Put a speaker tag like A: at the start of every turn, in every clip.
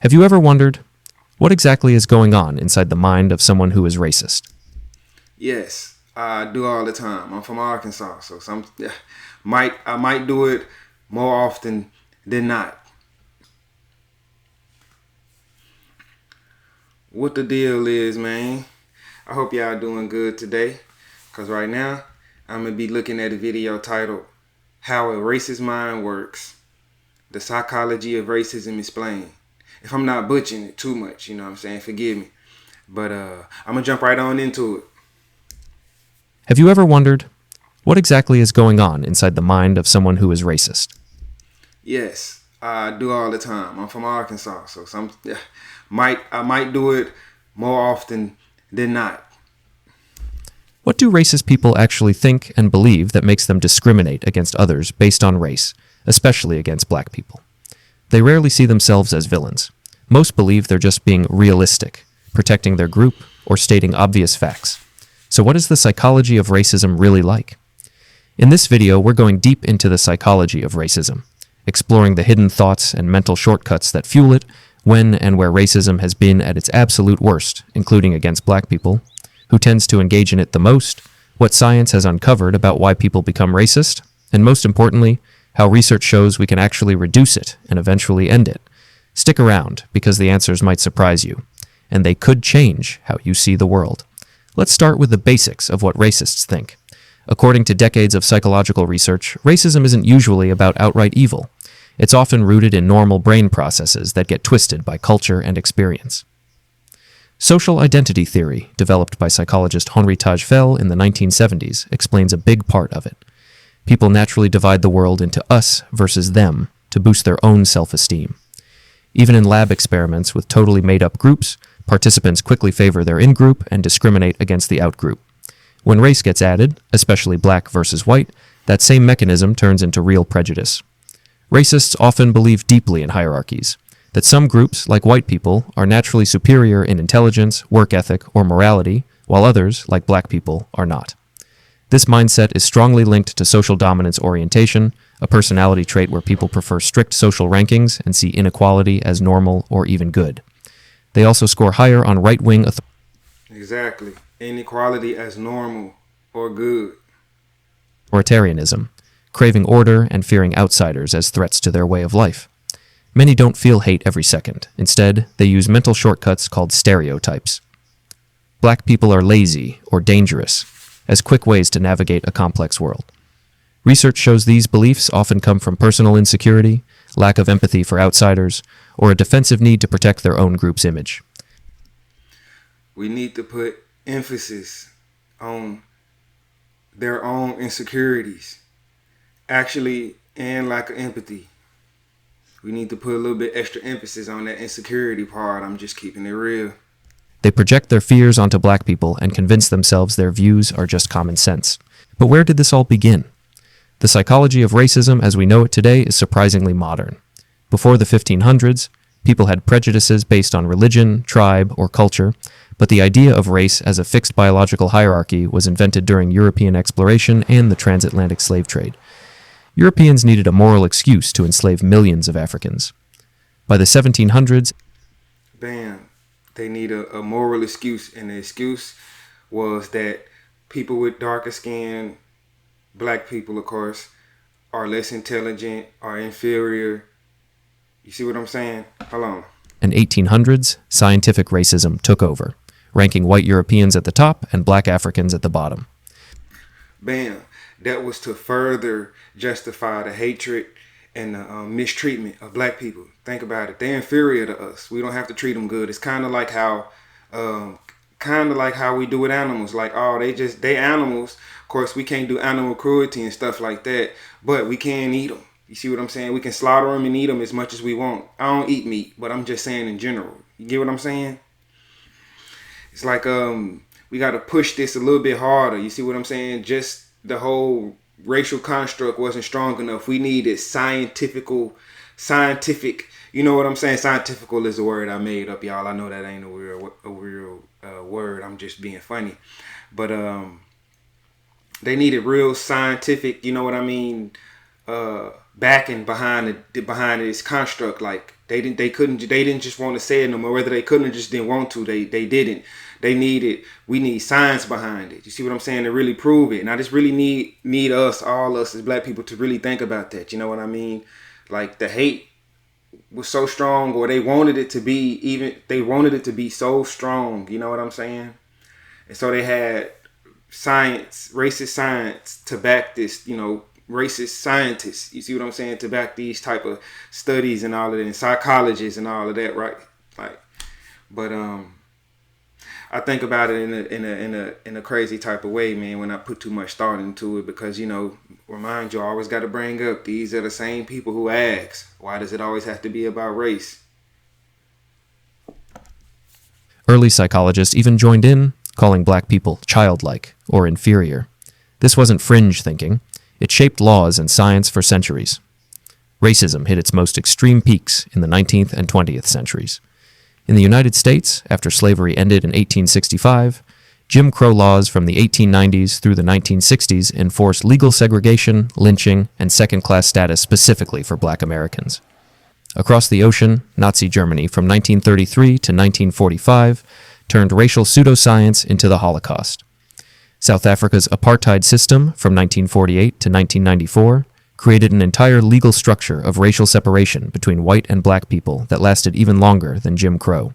A: Have you ever wondered what exactly is going on inside the mind of someone who is racist?
B: Yes, I do all the time. I'm from Arkansas, so I might do it more often than not. What the deal is, man? I hope y'all doing good today, cause right now I'm gonna be looking at a video titled "How a Racist Mind Works: The Psychology of Racism Explained." If I'm not butchering it too much, you know what I'm saying, forgive me. But I'm gonna jump right on into it.
A: Have you ever wondered what exactly is going on inside the mind of someone who is racist?
B: Yes, I do all the time. I'm from Arkansas, so I might do it more often than not.
A: What do racist people actually think and believe that makes them discriminate against others based on race, especially against black people? They rarely see themselves as villains. Most believe they're just being realistic, protecting their group, or stating obvious facts. So what is the psychology of racism really like? In this video, we're going deep into the psychology of racism, exploring the hidden thoughts and mental shortcuts that fuel it, when and where racism has been at its absolute worst, including against black people, who tends to engage in it the most, what science has uncovered about why people become racist, and most importantly, how research shows we can actually reduce it and eventually end it. Stick around, because the answers might surprise you, and they could change how you see the world. Let's start with the basics of what racists think. According to decades of psychological research, racism isn't usually about outright evil. It's often rooted in normal brain processes that get twisted by culture and experience. Social identity theory, developed by psychologist Henri Tajfel in the 1970s, explains a big part of it. People naturally divide the world into us versus them to boost their own self-esteem. Even in lab experiments with totally made-up groups, participants quickly favor their in-group and discriminate against the out-group. When race gets added, especially black versus white, that same mechanism turns into real prejudice. Racists often believe deeply in hierarchies, that some groups, like white people, are naturally superior in intelligence, work ethic, or morality, while others, like black people, are not. This mindset is strongly linked to social dominance orientation, a personality trait where people prefer strict social rankings and see inequality as normal or even good. They also score higher on right-wing
B: Exactly. Inequality as normal or good.
A: authoritarianism, craving order and fearing outsiders as threats to their way of life. Many don't feel hate every second. Instead, they use mental shortcuts called stereotypes. Black people are lazy or dangerous, as quick ways to navigate a complex world. Research shows these beliefs often come from personal insecurity, lack of empathy for outsiders, or a defensive need to protect their own group's image.
B: We need to put emphasis on their own insecurities, actually, and lack of empathy. We need to put a little bit extra emphasis on that insecurity part. I'm just keeping it real.
A: They project their fears onto black people and convince themselves their views are just common sense. But where did this all begin? The psychology of racism as we know it today is surprisingly modern. Before the 1500s, people had prejudices based on religion, tribe, or culture, but the idea of race as a fixed biological hierarchy was invented during European exploration and the transatlantic slave trade. Europeans needed a moral excuse to enslave millions of Africans. By the 1700s,
B: Bam. They need a moral excuse, and the excuse was that people with darker skin, black people, of course, are less intelligent, are inferior. You see what I'm saying? Hold on.
A: and 1800s, scientific racism took over, ranking white Europeans at the top and black Africans at the bottom.
B: Bam. That was to further justify the hatred and the mistreatment of black people. Think about it. They're inferior to us. We don't have to treat them good. It's kind of like how we do with animals. Like, oh, they animals. Of course, we can't do animal cruelty and stuff like that, but we can eat them. You see what I'm saying? We can slaughter them and eat them as much as we want. I don't eat meat, but I'm just saying in general. You get what I'm saying? It's like we got to push this a little bit harder. You see what I'm saying? Just the whole racial construct wasn't strong enough. We needed scientific, you know what I'm saying? Scientifical is a word I made up, y'all. I know that ain't a real word. I'm just being funny. But they needed real scientific, you know what I mean, backing behind this construct. Like, They didn't just want to say it no more. Whether they couldn't or just didn't want to, they didn't. We need science behind it. You see what I'm saying? To really prove it. And I just really need all us as black people to really think about that. You know what I mean? Like the hate was so strong, or they wanted it to be so strong. You know what I'm saying? And so they had science, racist science to back this, racist scientists, you see what I'm saying, to back these type of studies and all of that, and psychologists and all of that, right? Like, but I think about it in a crazy type of way, man, when I put too much thought into it, because remind you, I always got to bring up, these are the same people who ask, why does it always have to be about race?
A: Early psychologists even joined in, calling black people childlike or inferior. This wasn't fringe thinking. It shaped laws and science for centuries. Racism hit its most extreme peaks in the 19th and 20th centuries. In the United States, after slavery ended in 1865, Jim Crow laws from the 1890s through the 1960s enforced legal segregation, lynching, and second-class status specifically for black Americans. Across the ocean, Nazi Germany from 1933 to 1945 turned racial pseudoscience into the Holocaust. South Africa's apartheid system from 1948 to 1994 created an entire legal structure of racial separation between white and black people that lasted even longer than Jim Crow.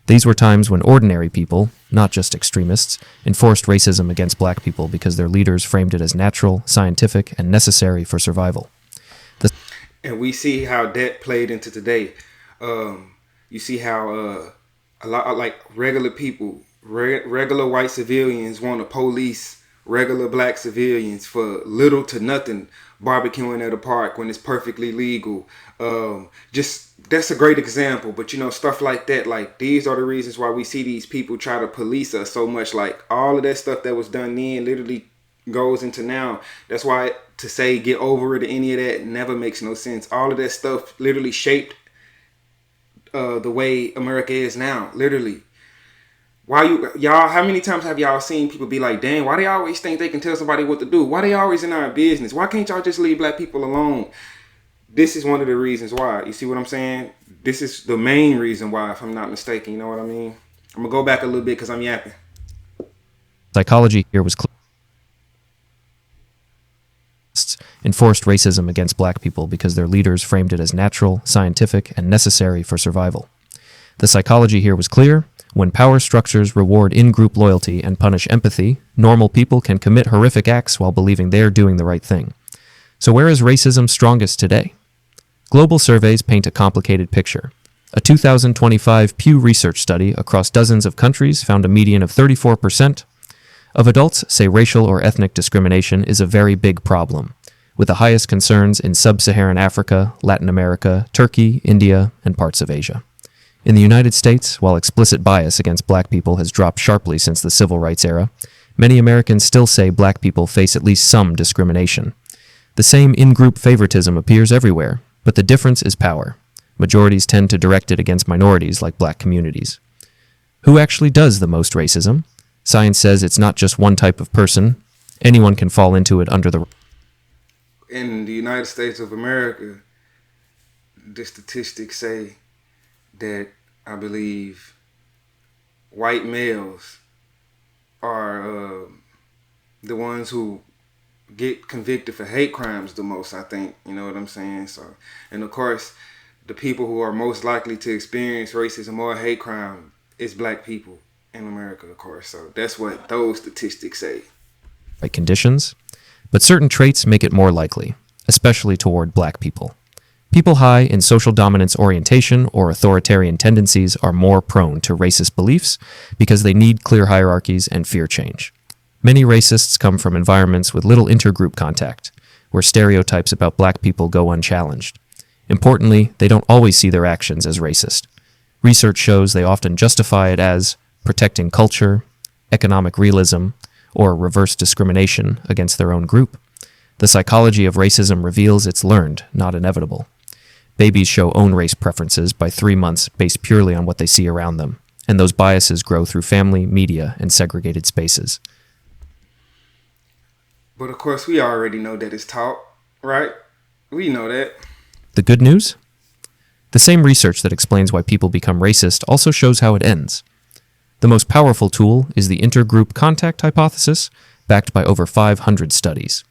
A: These were times when ordinary people, not just extremists, enforced racism against black people because their leaders framed it as natural, scientific, and necessary for survival.
B: And we see how that played into today. You see how a lot of, like, regular people, regular white civilians want to police regular black civilians for little to nothing, barbecuing at a park when it's perfectly legal. That's a great example. But stuff like that, like, these are the reasons why we see these people try to police us so much. Like, all of that stuff that was done then literally goes into now. That's why to say get over it or any of that never makes no sense. All of that stuff literally shaped the way America is now, literally. How many times have y'all seen people be like, dang, why they always think they can tell somebody what to do? Why they always in our business? Why can't y'all just leave black people alone? This is one of the reasons why. You see what I'm saying? This is the main reason why, if I'm not mistaken. You know what I mean? I'm going to go back a little bit because I'm yapping.
A: Psychology here was clear. Enforced racism against black people because their leaders framed it as natural, scientific, and necessary for survival. The psychology here was clear. When power structures reward in-group loyalty and punish empathy, normal people can commit horrific acts while believing they're doing the right thing. So where is racism strongest today? Global surveys paint a complicated picture. A 2025 Pew Research study across dozens of countries found a median of 34% of adults say racial or ethnic discrimination is a very big problem, with the highest concerns in sub-Saharan Africa, Latin America, Turkey, India, and parts of Asia. In the United States, while explicit bias against black people has dropped sharply since the civil rights era, many Americans still say black people face at least some discrimination. The same in-group favoritism appears everywhere, but the difference is power. Majorities tend to direct it against minorities like black communities. Who actually does the most racism? Science says it's not just one type of person. Anyone can fall into it under the...
B: In the United States of America, the statistics say that, I believe, white males are the ones who get convicted for hate crimes the most, I think. You know what I'm saying? So, and of course, the people who are most likely to experience racism or hate crime is black people in America, of course. So that's what those statistics say.
A: Right conditions, but certain traits make it more likely, especially toward black people. People high in social dominance orientation or authoritarian tendencies are more prone to racist beliefs because they need clear hierarchies and fear change. Many racists come from environments with little intergroup contact, where stereotypes about black people go unchallenged. Importantly, they don't always see their actions as racist. Research shows they often justify it as protecting culture, economic realism, or reverse discrimination against their own group. The psychology of racism reveals it's learned, not inevitable. Babies show own race preferences by 3 months based purely on what they see around them, and those biases grow through family, media, and segregated spaces.
B: But of course, we already know that it's taught, right? We know that.
A: The good news? The same research that explains why people become racist also shows how it ends. The most powerful tool is the intergroup contact hypothesis, backed by over 500 studies.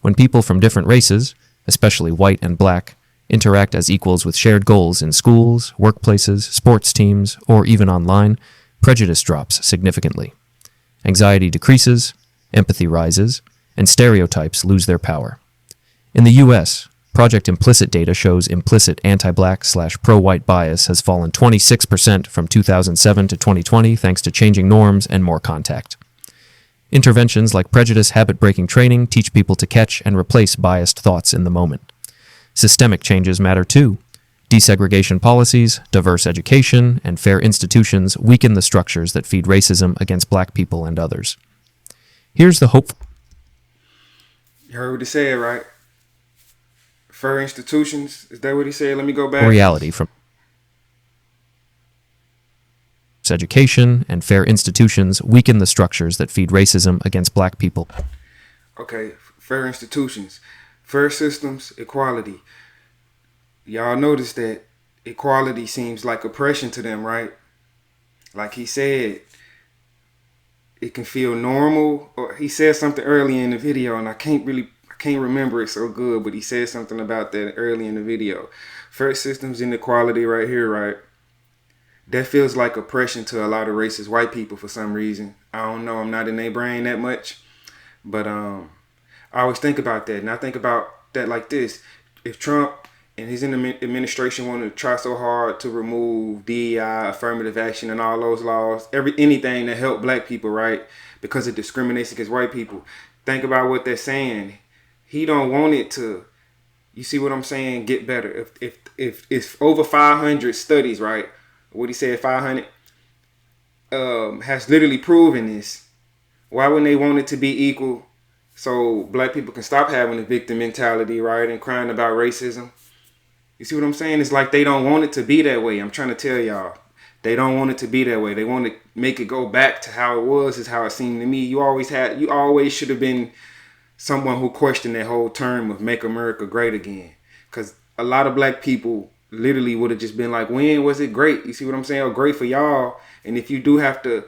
A: When people from different races, especially white and black, interact as equals with shared goals in schools, workplaces, sports teams, or even online, prejudice drops significantly. Anxiety decreases, empathy rises, and stereotypes lose their power. In the US, Project Implicit data shows implicit anti-black/pro-white bias has fallen 26% from 2007 to 2020 thanks to changing norms and more contact. Interventions like prejudice habit-breaking training teach people to catch and replace biased thoughts in the moment. Systemic changes matter too. Desegregation policies, diverse education, and fair institutions weaken the structures that feed racism against black people and others. Here's the hope.
B: You heard what he said, right? Fair institutions, is that what he said? Let me go back.
A: Reality from education and fair institutions weaken the structures that feed racism against black people.
B: Okay, fair institutions, fair systems, equality. Y'all notice that equality seems like oppression to them, right? Like he said, it can feel normal. Or he said something early in the video, and I can't remember it so good, but he said something about that early in the video. Fair systems and equality right here, right? That feels like oppression to a lot of racist white people for some reason. I don't know. I'm not in their brain that much. But I always think about that. And I think about that like this. If Trump and his administration want to try so hard to remove DEI, affirmative action, and all those laws, anything that help black people, right? Because it discriminates against white people. Think about what they're saying. He don't want it to, you see what I'm saying, get better. If it's over 500 studies, right? What he said, 500 has literally proven this. Why wouldn't they want it to be equal so black people can stop having a victim mentality, right, and crying about racism? You see what I'm saying? It's like they don't want it to be that way. I'm trying to tell y'all. They don't want it to be that way. They want to make it go back to how it was, is how it seemed to me. You always should have been someone who questioned that whole term of make America great again. Because a lot of black people literally would have just been like, when was it great? You see what I'm saying? Or great for y'all. And if you do have to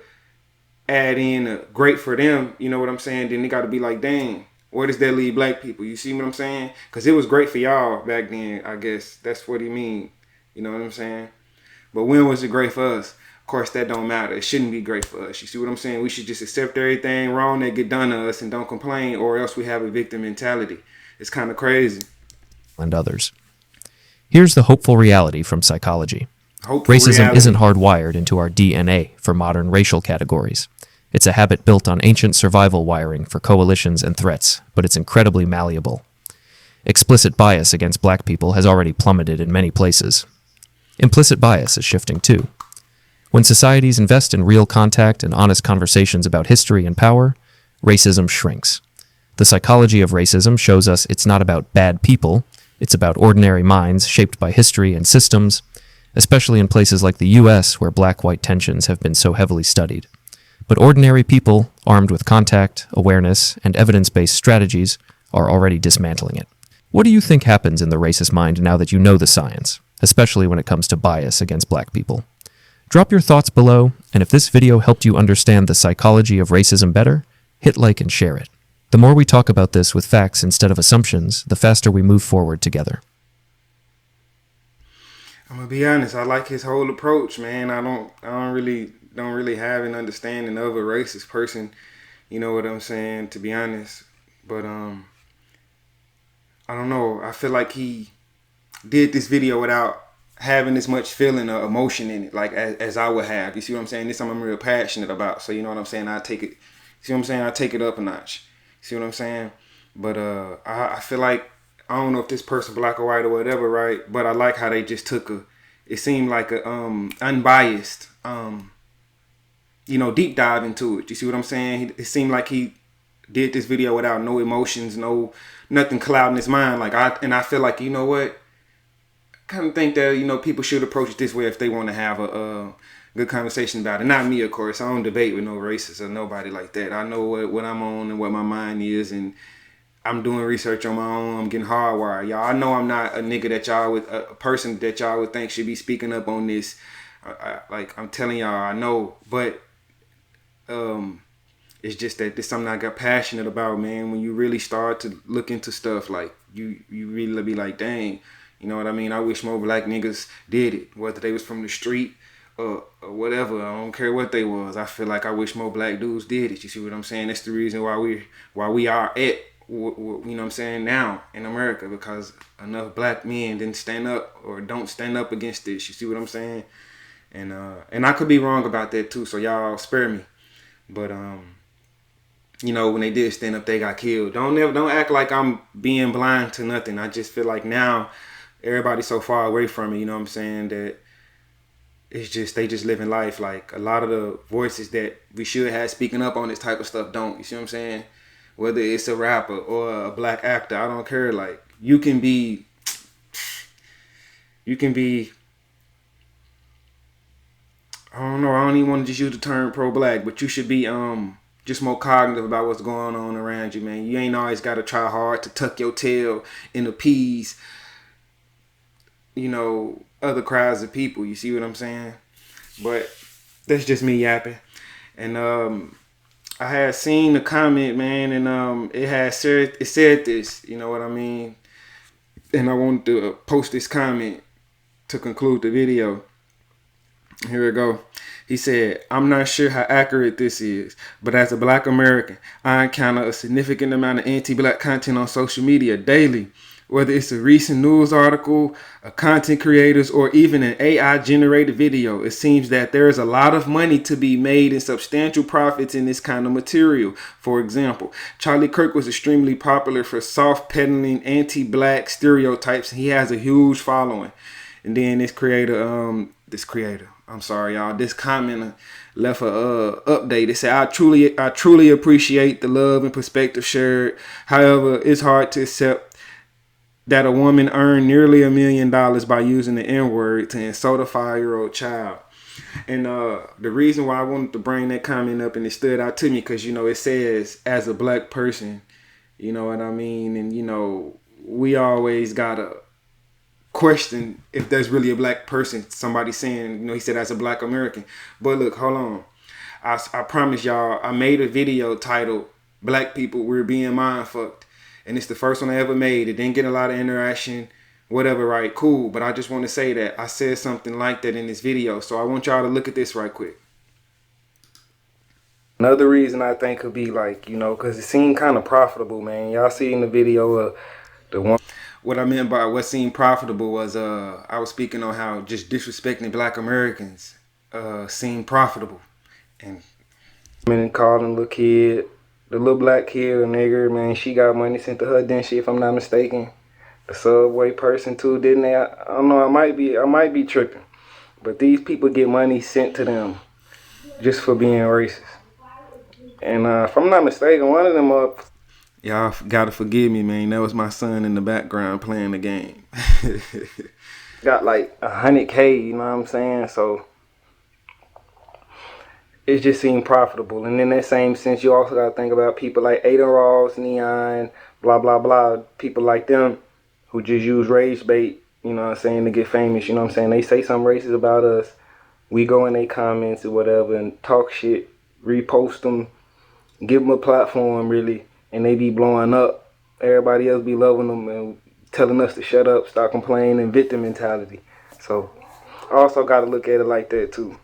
B: add in a great for them, you know what I'm saying? Then they got to be like, dang, where does that leave black people? You see what I'm saying? Because it was great for y'all back then, I guess. That's what he mean. You know what I'm saying? But when was it great for us? Of course, that don't matter. It shouldn't be great for us. You see what I'm saying? We should just accept everything wrong that get done to us and don't complain, or else we have a victim mentality. It's kind of crazy.
A: And others. Here's the hopeful reality from psychology. Racism
B: reality.
A: isn't hardwired into our DNA for modern racial categories. It's a habit built on ancient survival wiring for coalitions and threats, but it's incredibly malleable. Explicit bias against black people has already plummeted in many places. Implicit bias is shifting too. When societies invest in real contact and honest conversations about history and power, racism shrinks. The psychology of racism shows us it's not about bad people, it's about ordinary minds shaped by history and systems, especially in places like the US where black-white tensions have been so heavily studied. But ordinary people, armed with contact, awareness, and evidence-based strategies, are already dismantling it. What do you think happens in the racist mind now that you know the science, especially when it comes to bias against black people? Drop your thoughts below, and if this video helped you understand the psychology of racism better, hit like and share it. The more we talk about this with facts instead of assumptions, the faster we move forward together.
B: I'm gonna be honest. I like his whole approach, man. I don't really have an understanding of a racist person. You know what I'm saying? To be honest, but I don't know. I feel like he did this video without having as much feeling or emotion in it, like as I would have. You see what I'm saying? This is something I'm real passionate about. So you know what I'm saying? I take it. See what I'm saying? I take it up a notch. See what I'm saying? But I feel like, I don't know if this person black or white or whatever, right? But I like how they just took it seemed like a unbiased, deep dive into it. You see what I'm saying? It seemed like he did this video without no emotions, nothing clouding his mind. I feel like, you know what? I kind of think that, people should approach it this way if they want to have a good conversation about it. Not me, of course. I don't debate with no racists or nobody like that. I know what I'm on and what my mind is, and I'm doing research on my own. I'm getting hardwired. Y'all, I know I'm not a nigga that y'all would, a person that y'all would think should be speaking up on this. Like I'm telling y'all, I know, but it's just that this something I got passionate about, man. When you really start to look into stuff, like you really be like, dang, you know what I mean? I wish more black niggas did it, whether they was from the street or whatever. I don't care what they was. I feel like I wish more black dudes did it. You see what I'm saying? That's the reason why we are at, you know what I'm saying, now in America, because enough black men didn't stand up or don't stand up against this. You see what I'm saying? And I could be wrong about that too. So y'all spare me. But you know, when they did stand up, they got killed. Don't act like I'm being blind to nothing. I just feel like now everybody's so far away from it, you know what I'm saying, that it's just they just living life. Like a lot of the voices that we should have speaking up on this type of stuff don't. You see what I'm saying? Whether it's a rapper or a black actor, I don't care. Like you can be I don't know, I don't even want to just use the term pro-black, but you should be just more cognitive about what's going on around you, man. You ain't always got to try hard to tuck your tail and appease, you know, other crowds of people. You see what I'm saying? But that's just me yapping. And I had seen the comment, man, and it said this, you know what I mean? And I wanted to post this comment to conclude the video. Here we go. He said, I'm not sure how accurate this is, but as a black American, I encounter a significant amount of anti-black content on social media daily. Whether it's a recent news article, a content creators, or even an AI generated video, it seems that there is a lot of money to be made and substantial profits in this kind of material. For example, Charlie Kirk was extremely popular for soft peddling anti-black stereotypes, and he has a huge following. And then this commenter left a update. It said, I truly appreciate the love and perspective shared. However, it's hard to accept that a woman earned nearly $1 million by using the N-word to insult a 5-year-old child. And the reason why I wanted to bring that comment up, and it stood out to me, because, you know, it says, as a black person, you know what I mean? And, you know, we always gotta question if there's really a black person. Somebody saying, you know, he said as a black American. But look, hold on. I promise y'all, I made a video titled Black People, We're Being Mind Fucked. And it's the first one I ever made. It didn't get a lot of interaction, whatever, right? Cool. But I just want to say that I said something like that in this video. So I want y'all to look at this right quick. Another reason I think could be like, you know, because it seemed kind of profitable, man. Y'all see in the video of the one. What I meant by what seemed profitable was I was speaking on how just disrespecting black Americans seemed profitable. And calling the kid, the little black kid, a nigger, man, she got money sent to her, didn't she, if I'm not mistaken? The Subway person too, didn't they? I don't know, I might be tripping. But these people get money sent to them just for being racist. And if I'm not mistaken, one of them y'all gotta forgive me, man. That was my son in the background playing the game. Got like 100K, you know what I'm saying? So it just seemed profitable. And in that same sense, you also gotta think about people like Ada Ross, Neon, blah blah blah. People like them who just use rage bait, you know what I'm saying, to get famous. You know what I'm saying? They say something racist about us. We go in their comments or whatever and talk shit, repost them, give them a platform, really, and they be blowing up. Everybody else be loving them and telling us to shut up, stop complaining, and victim mentality. So I also got to look at it like that too.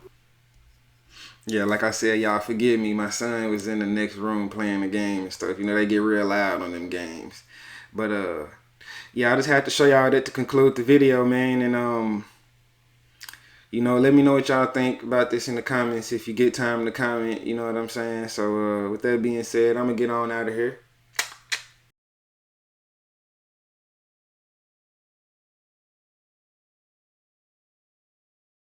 B: Yeah, like I said, y'all forgive me. My son was in the next room playing the game and stuff. You know, they get real loud on them games. But yeah, I just had to show y'all that to conclude the video, man. And you know, let me know what y'all think about this in the comments if you get time to comment, you know what I'm saying? So with that being said, I'm gonna get on out of here.